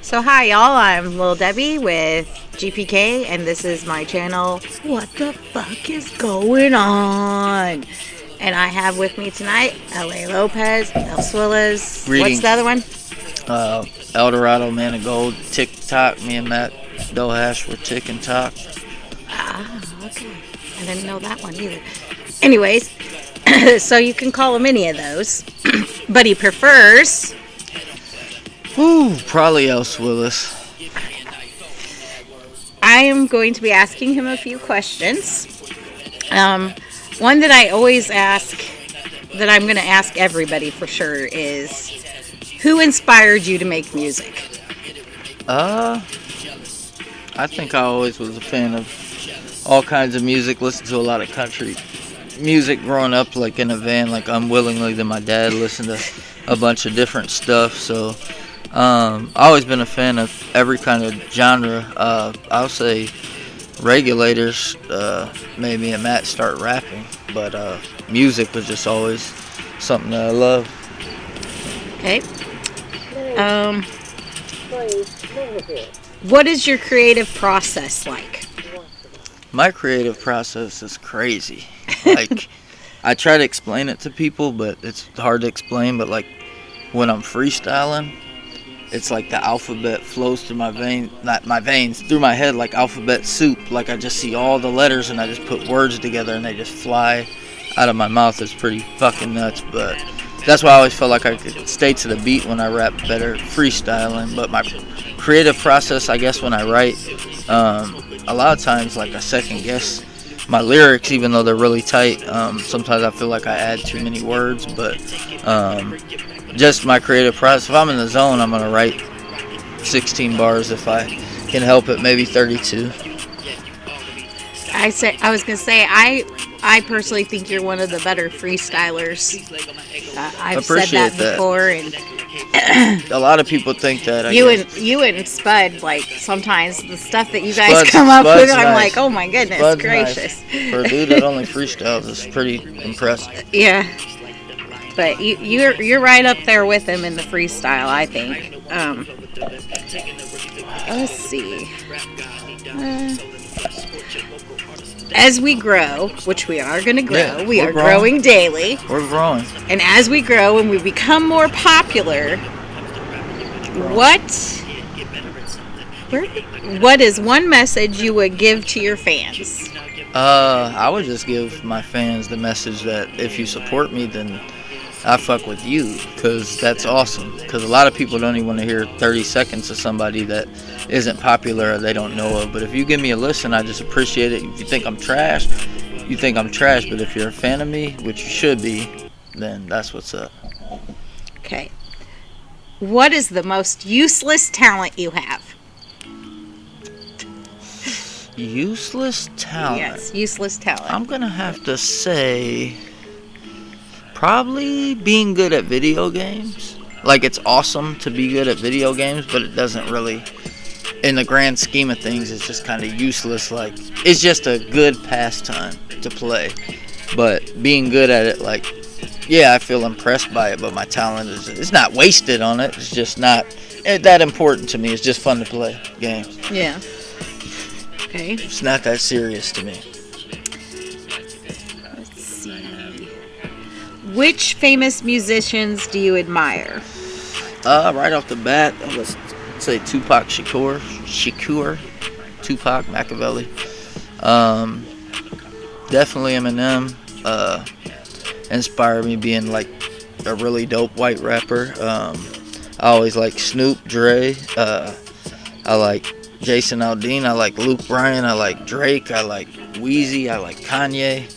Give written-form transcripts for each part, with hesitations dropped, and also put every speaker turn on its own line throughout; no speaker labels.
So hi y'all, I'm Lil Debbie with GPK and this is my channel, What the Fuck is Going On? And I have with me tonight, LSwillaz, LSwillaz,
Greetings.
what's the other one?
Eldorado, Man of Gold, TikTok. Me and Matt Dohash were Tick and Talk.
Ah, okay. I didn't know that one either. Anyways, so you can call him any of those, but he prefers...
Probably LSwillaz.
I am going to be asking him a few questions. One that I always ask, that I'm going to ask everybody for sure, is who inspired you to make music?
I think I always was a fan of all kinds of music. Listened to a lot of country music growing up, like in a van, like unwillingly. Then my dad listened to a bunch of different stuff. So I've always been a fan of every kind of genre. I'll say Regulators made me and Matt start rapping, but music was just always something that I love.
Okay. What is your creative process like?
My creative process is crazy. Like, I try to explain it to people, but it's hard to explain. But like, when I'm freestyling, it's like the alphabet flows through my veins, not my veins, through my head like alphabet soup. Like I just see all the letters and I just put words together and they just fly out of my mouth. It's pretty fucking nuts, but that's why I always felt like I could stay to the beat when I rap better freestyling. But my creative process, I guess, when I write, a lot of times like I second guess my lyrics, even though they're really tight. Sometimes I feel like I add too many words, but just my creative process. If I'm in the zone, I'm gonna write 16 bars. If I can help it, maybe 32.
I was gonna say I personally think you're one of the better freestylers. I've said that before, and
a lot of people think that.
You and Spud, like sometimes the stuff that you guys come up with, I'm like, oh my goodness
Spud's
gracious!
Nice. For a dude that only freestyles, is pretty impressive.
Yeah. But you're right up there with him in the freestyle, I think. Let's see. As we grow, which we are going to grow, we are growing daily.
We're growing.
And as we grow and we become more popular, what is one message you would give to your fans?
I would just give my fans the message that if you support me, then I fuck with you, because that's awesome. Because a lot of people don't even want to hear 30 seconds of somebody that isn't popular or they don't know of. But if you give me a listen, I just appreciate it. If you think I'm trash, you think I'm trash. But if you're a fan of me, which you should be, then that's what's up.
Okay. What is the most useless talent you have?
Useless talent?
Yes, useless talent.
I'm going to have to say probably being good at video games. Like, it's awesome to be good at video games, but it doesn't really, in the grand scheme of things, it's just kind of useless. Like, it's just a good pastime to play, but being good at it, like, yeah, I feel impressed by it, but my talent is, it's not wasted on it. It's just not that important to me. It's just fun to play games.
Yeah. Okay.
It's not that serious to me.
Which famous musicians do you admire?
Right off the bat, let's say Tupac Shakur, Tupac Machiavelli. Definitely Eminem. Inspired me being like a really dope white rapper. I always like Snoop, Dre. I like Jason Aldean. I like Luke Bryan. I like Drake. I like Weezy. I like Kanye.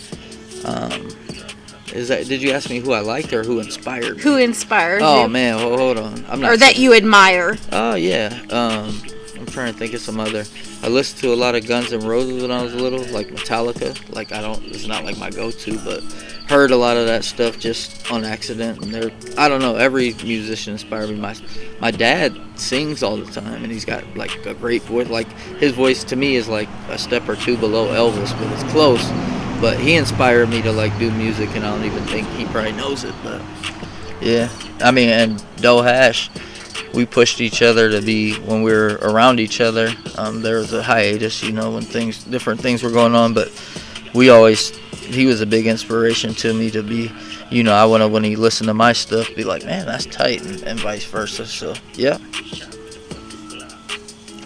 Did you ask me who I liked or who inspired me?
Who inspired you?
Oh man, well, hold on.
Or that you admire.
Oh yeah. I'm trying to think of some other. I listened to a lot of Guns N' Roses when I was little, like Metallica. Like it's not like my go-to, but heard a lot of that stuff just on accident. And I don't know, every musician inspired me. My dad sings all the time, and he's got like a great voice. Like his voice to me is like a step or two below Elvis, but it's close. But he inspired me to like do music, and I don't even think he probably knows it. But yeah, I mean, and Dohash, we pushed each other to be, when we were around each other. There was a hiatus, you know, when different things were going on, but he was a big inspiration to me to be, you know, when he listened to my stuff, be like, man, that's tight, and vice versa. So, yeah.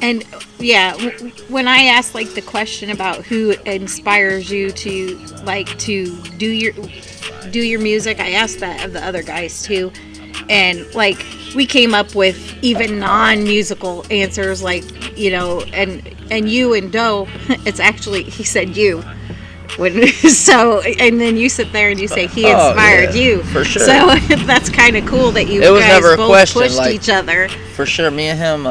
And yeah, when I asked like the question about who inspires you to like to do your music, I asked that of the other guys too, and like we came up with even non-musical answers, like, you know, and you and Doe, it's actually, he said you. So, and then you sit there and you say he inspired you.
For sure.
So that's kind of cool that you
guys
never
both
question, pushed like, each other.
For sure, me and him,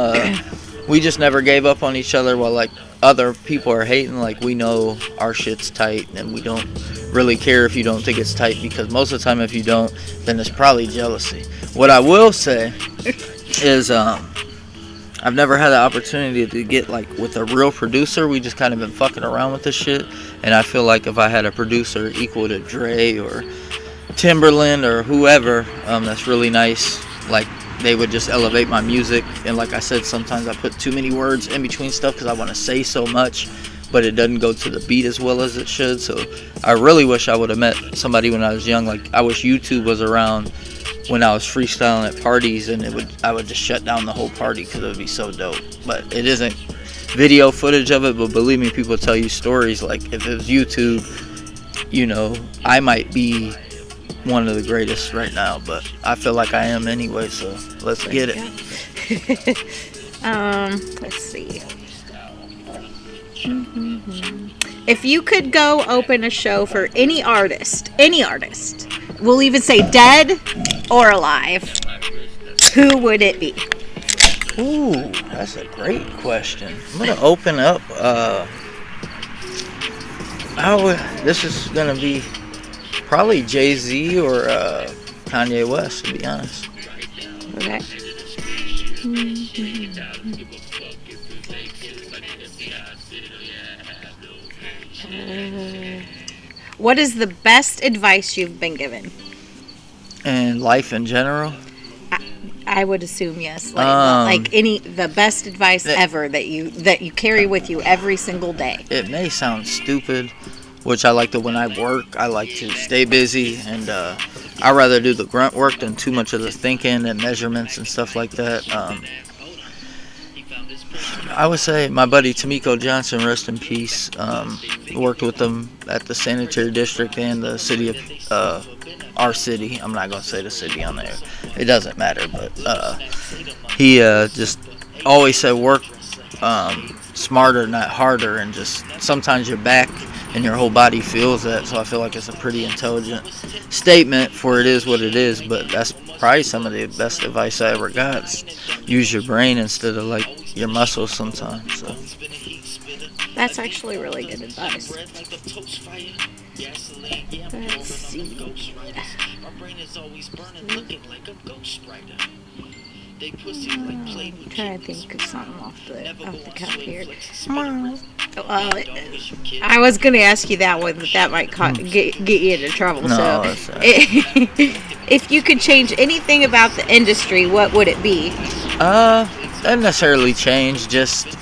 we just never gave up on each other while like other people are hating. Like, we know our shit's tight, and we don't really care if you don't think it's tight, because most of the time if you don't, then it's probably jealousy. What I will say is I've never had the opportunity to get like with a real producer. We just kind of been fucking around with this shit, and I feel like if I had a producer equal to Dre or Timberland or whoever, that's really nice, like, they would just elevate my music. And like I said, sometimes I put too many words in between stuff because I want to say so much, but it doesn't go to the beat as well as it should. So I really wish I would have met somebody when I was young. Like, I wish YouTube was around when I was freestyling at parties, and I would just shut down the whole party because it would be so dope. But it isn't video footage of it, but believe me, people tell you stories. Like, if it was YouTube, you know, I might be one of the greatest right now, but I feel like I am anyway, so let's get it.
Let's see. If you could go open a show for any artist, we'll even say dead or alive, who would it be?
Ooh, that's a great question. I'm gonna open up, this is gonna be probably Jay-Z or Kanye West, to be honest.
Okay. What is the best advice you've been given?
And life in general?
I would assume yes. Like the best advice ever that you carry with you every single day.
It may sound stupid, which I like to, when I work, I like to stay busy, and I rather do the grunt work than too much of the thinking and measurements and stuff like that. I would say my buddy Tamiko Johnson, rest in peace, worked with them at the sanitary district and the city of our city. I'm not going to say the city on there. It doesn't matter, but he just always said work smarter, not harder, and just sometimes your back and your whole body feels that. So I feel like it's a pretty intelligent statement, for it is what it is, but that's probably some of the best advice I ever got. Use your brain instead of like your muscles sometimes. So
that's actually really good advice. Let's see. I'm trying to think of something off the cuff here. I was going to ask you that one, but that might get you into trouble.
No,
so, if you could change anything about the industry, what would it be?
Doesn't necessarily change. Just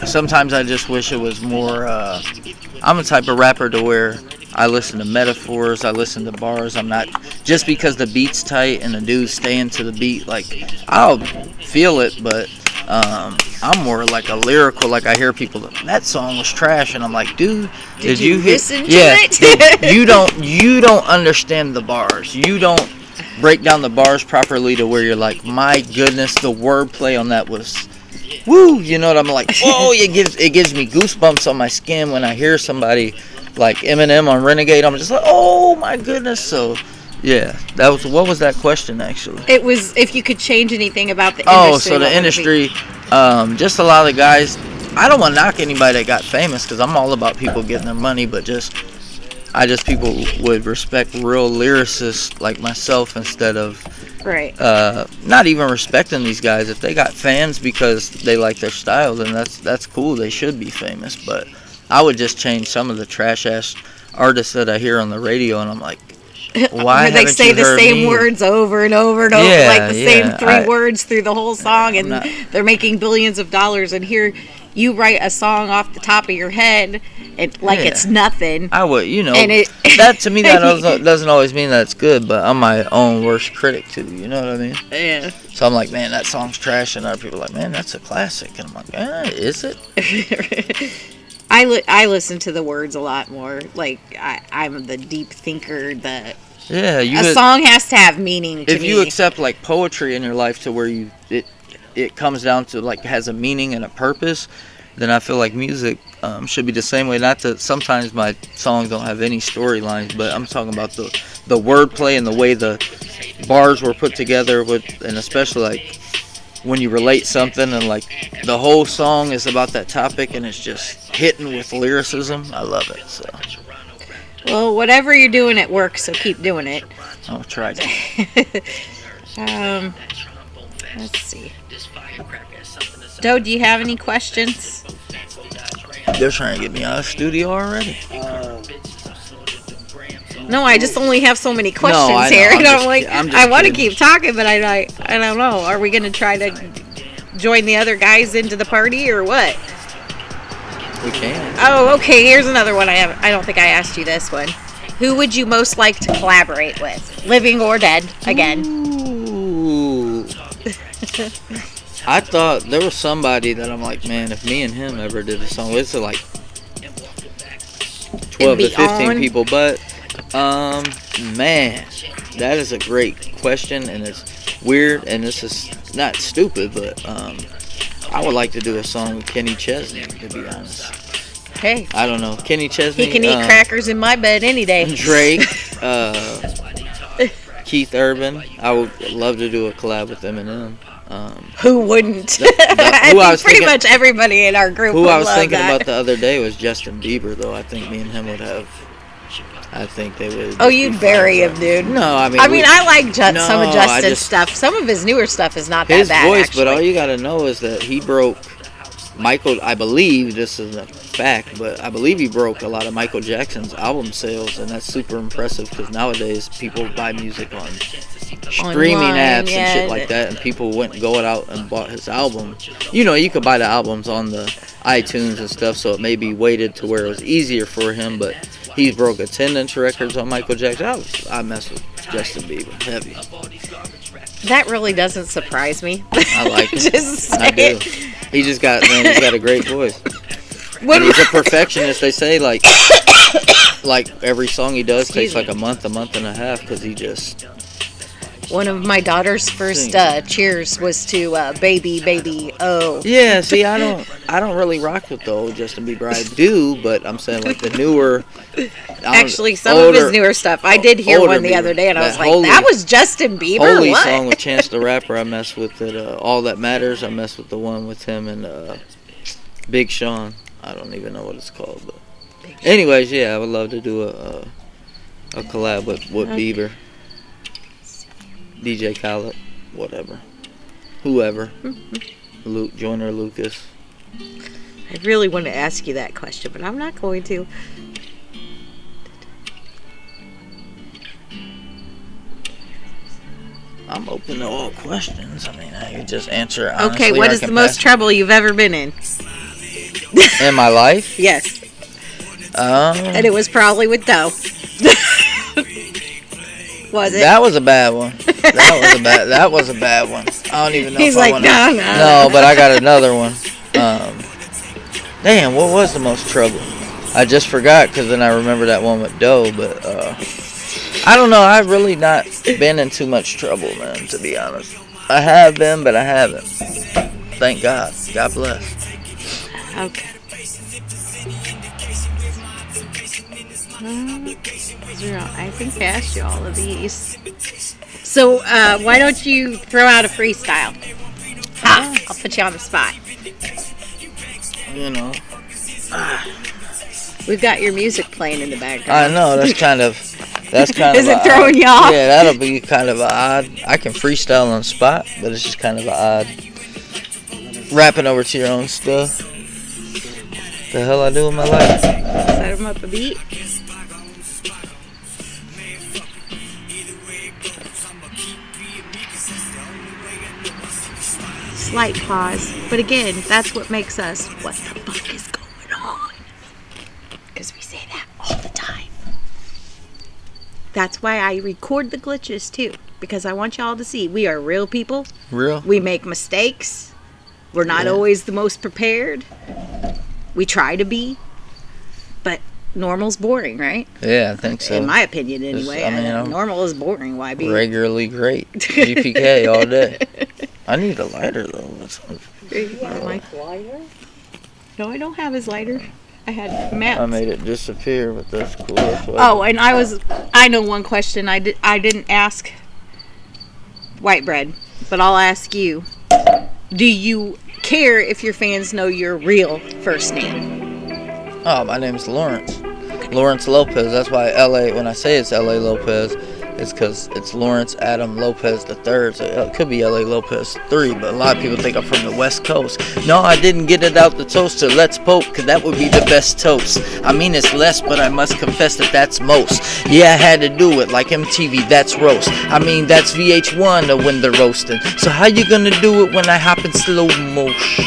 sometimes I just wish it was more. I'm the type of rapper to where I listen to metaphors, I listen to bars. I'm not just because the beat's tight and the dude's staying to the beat. Like, I'll feel it, but I'm more like a lyrical. Like, I hear people, that song was trash, and I'm like, dude, did you
listen to
it? You don't understand the bars. You don't break down the bars properly to where you're like, my goodness, the wordplay on that was woo. You know what I'm like? Whoa! It gives me goosebumps on my skin when I hear somebody like Eminem on Renegade. I'm just like, oh my goodness. So yeah, what was that question actually?
It was if you could change anything about the industry.
Oh, so the industry, just a lot of the guys. I don't want to knock anybody that got famous, because I'm all about people getting their money, but people would respect real lyricists like myself instead of
right.
Not even respecting these guys. If they got fans because they like their style, then that's cool. They should be famous. But I would just change some of the trash ass artists that I hear on the radio, and I'm like, Why
where they
haven't
say
you
the
heard
same
me?
words over and over and over,
Yeah,
like the same
yeah,
three words through the whole song, and
not-
they're making billions of dollars, and here you write a song off the top of your head, and like
Yeah.
it's nothing.
I would, you know,
And it-
that to me that doesn't always mean that it's good, but I'm my own worst critic too. You know what I mean?
Yeah.
So I'm like, man, that song's trash, and other people are like, man, that's a classic, and I'm like, is it?
I listen to the words a lot more. Like I'm the deep thinker.
Yeah,
A song has to have meaning to
if
me.
you accept like poetry in your life to where it comes down to like has a meaning and a purpose, then I feel like music should be the same way. Not that sometimes my songs don't have any storylines, but I'm talking about the wordplay and the way the bars were put together and especially like when you relate something and like the whole song is about that topic and it's just hitting with lyricism. I love it. So
Well, whatever you're doing at work, so keep doing it.
I'll try to.
Let's see. Doe, do you have any questions?
They're trying to get me out of the studio already.
No, I just only have so many questions
I know.
here.
I'm just
I want to
kidding.
keep talking, but I don't know. Are we going to try to join the other guys into the party or what?
We can.
Oh, okay. Here's another one. I don't think I asked you this one. Who would you most like to collaborate with, living or dead? Again.
Ooh. I thought there was somebody that I'm like, man, if me and him ever did a song, it's like 12 to 15 people, but man, that is a great question, and it's weird, and this is not stupid, but I would like to do a song with Kenny Chesney, to be honest.
Hey,
I don't know, Kenny Chesney.
he can eat crackers in my bed any day.
Drake, Keith Urban. I would love to do a collab with Eminem.
Who wouldn't?
who I was
pretty
thinking-
much everybody in our group
Who
would
I was
love
thinking
that.
about the other day was Justin Bieber, though. I think me and him would have. I think they would.
Oh, you'd bury him, dude.
No, I mean.
I like some of
I
Justin's
just-
stuff. Some of his newer stuff is not
his
that bad,
voice,
actually.
but all you gotta know is that he broke Michael. I believe this is a fact, but I believe he broke a lot of Michael Jackson's album sales, and that's super impressive because nowadays people buy music on streaming
Online,
apps
yeah,
and shit like that, and people went going out and bought his album. You know, you could buy the albums on the iTunes and stuff, so it may be weighted to where it was easier for him, but he's broke attendance records on Michael Jackson. I mess with Justin Bieber heavy.
That really doesn't surprise me.
I like him.
Just say
I do.
it.
He's got a great voice.
What
And he's a perfectionist. They say like every song he does
Excuse
takes like
me.
a month and a half because he just.
One of my daughter's first cheers was to Baby Baby Oh.
Yeah, see, I don't really rock with the old Justin Bieber. I do, but I'm saying like the newer.
Actually, some of his newer stuff. I did hear
older
one the other
Bieber.
day, and I
That
was like,
Holy-
that was Justin Bieber?
Holy
What?
song with Chance the Rapper. I mess with it. All That Matters. I mess with the one with him and Big Sean. I don't even know what it's called, but. Anyways, yeah, I would love to do a collab with Bieber. DJ Khaled, whatever. Whoever. Luke, Joyner Lucas.
I really want to ask you that question, but I'm not going to.
I'm open to all questions. I mean, I can just answer honestly.
Okay, what
or I
is the
can
most
pass-
trouble you've ever been in?
in my life?
Yes. And it was probably with Doe. Was it?
That was a bad one. That was a bad one. I don't even know
He's
if I
like,
wanna-
no.
No, but I got another one. Damn, what was the most trouble? I just forgot because then I remember that one with Doe, but I don't know. I've really not been in too much trouble, man, to be honest. I have been, but I haven't. Thank God. God bless.
Okay. I think I asked you all of these. So, why don't you throw out a freestyle? I'll put you on the spot.
You know.
We've got your music playing in the background.
I know, that's kind of
Is it throwing you off?
Yeah, that'll be kind of odd. I can freestyle on the spot, but it's just kind of odd. Rapping over to your own stuff. The hell I do with my life?
Set him up a beat. slight pause. But again, that's what makes us, what the fuck is going on? Because we say that all the time. That's why I record the glitches too. Because I want y'all to see we are real people.
Real.
We make mistakes. We're not always the most prepared. We try to be. But normal's boring, right?
Yeah, I think so.
In my opinion, anyway. Normal is boring. Why be
regularly great? GPK all day. I need a lighter though.
My lighter? No, I don't have his lighter. I had Matt's.
I made it disappear, but that's cool.
Oh, and I know one question I didn't ask WhyTEBRED, but I'll ask you. Do you care if your fans know your real first name?
Oh, my name's Lawrence. Lawrence Lopez. That's why LA, when I say it's LA Lopez, it's because it's Lawrence Adam Lopez III. So it could be LA Lopez III, but a lot of people think I'm from the West Coast. No, I didn't get it out the toaster. Let's poke, because that would be the best toast. I mean, it's less, but I must confess that that's most. Yeah, I had to do it like MTV, that's roast. I mean, that's VH1 to when they're roasting. So how you gonna do it when I hop in slow motion?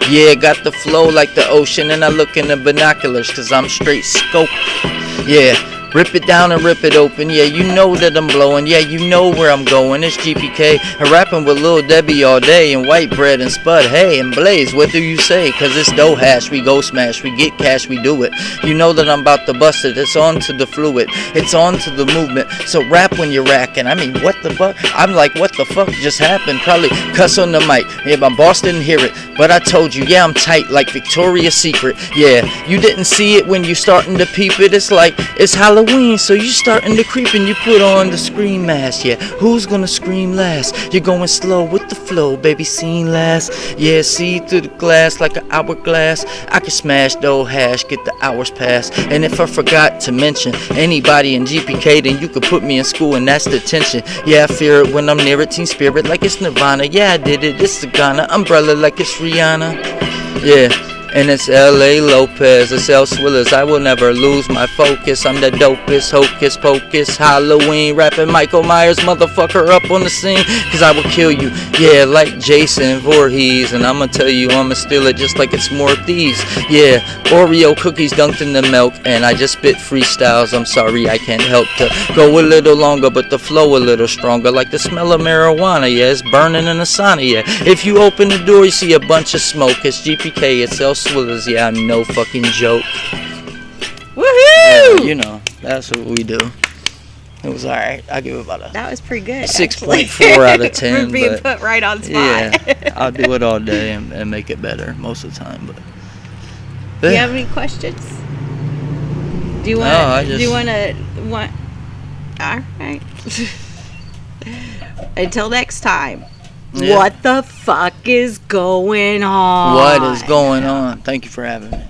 Yeah, got the flow like the ocean, and I look in the binoculars, cause I'm straight scope. Yeah, rip it down and rip it open. Yeah, you know that I'm blowing. Yeah, you know where I'm going. It's GPK. I'm rapping with Lil Debbie all day, and WhyTEBRED and Spud. Hey, and Blaze, what do you say? Cause it's dough hash, we go smash, we get cash, we do it. You know that I'm about to bust it. It's on to the fluid, it's on to the movement. So rap when you're racking. I mean, what the fuck? I'm like, what the fuck just happened? Probably cuss on the mic. Yeah, my boss didn't hear it, but I told you, yeah, I'm tight like Victoria's Secret. Yeah, you didn't see it when you starting to peep it. It's like, it's Halloween, so you starting to creep and you put on the scream mask. Yeah, who's gonna scream last? You're going slow with the flow, baby, seen last. Yeah, see through the glass like an hourglass. I can smash the old hash, get the hours past. And if I forgot to mention anybody in GPK, then you could put me in school and that's detention. Yeah, I fear it when I'm near it, teen spirit like it's Nirvana. Yeah, I did it, it's the Ghana umbrella like it's Rihanna. Yeah. And it's LA Lopez, it's LSwillaz. I will never lose my focus. I'm the dopest, hocus pocus, Halloween, rapping Michael Myers, motherfucker up on the scene. Cause I will kill you, yeah, like Jason Voorhees. And I'ma tell you, I'ma steal it just like it's more thieves. Yeah, Oreo cookies dunked in the milk. And I just spit freestyles, I'm sorry I can't help to go a little longer, but the flow a little stronger. Like the smell of marijuana, yeah, it's burning in the sauna, yeah. If you open the door, you see a bunch of smoke. It's GPK, it's LSwillaz. Yeah, I'm no fucking joke.
Woohoo!
Yeah, you know, that's what we do. It was alright. I'll give it about a...
That was pretty good.
6.4 out of 10.
We're being put right on spot.
Yeah, I'll do it all day and make it better most of the time. But
do you have any questions? Do you want? No, do you want? All right. Until next time. Yeah. What the fuck is going on?
What is going on? Thank you for having me.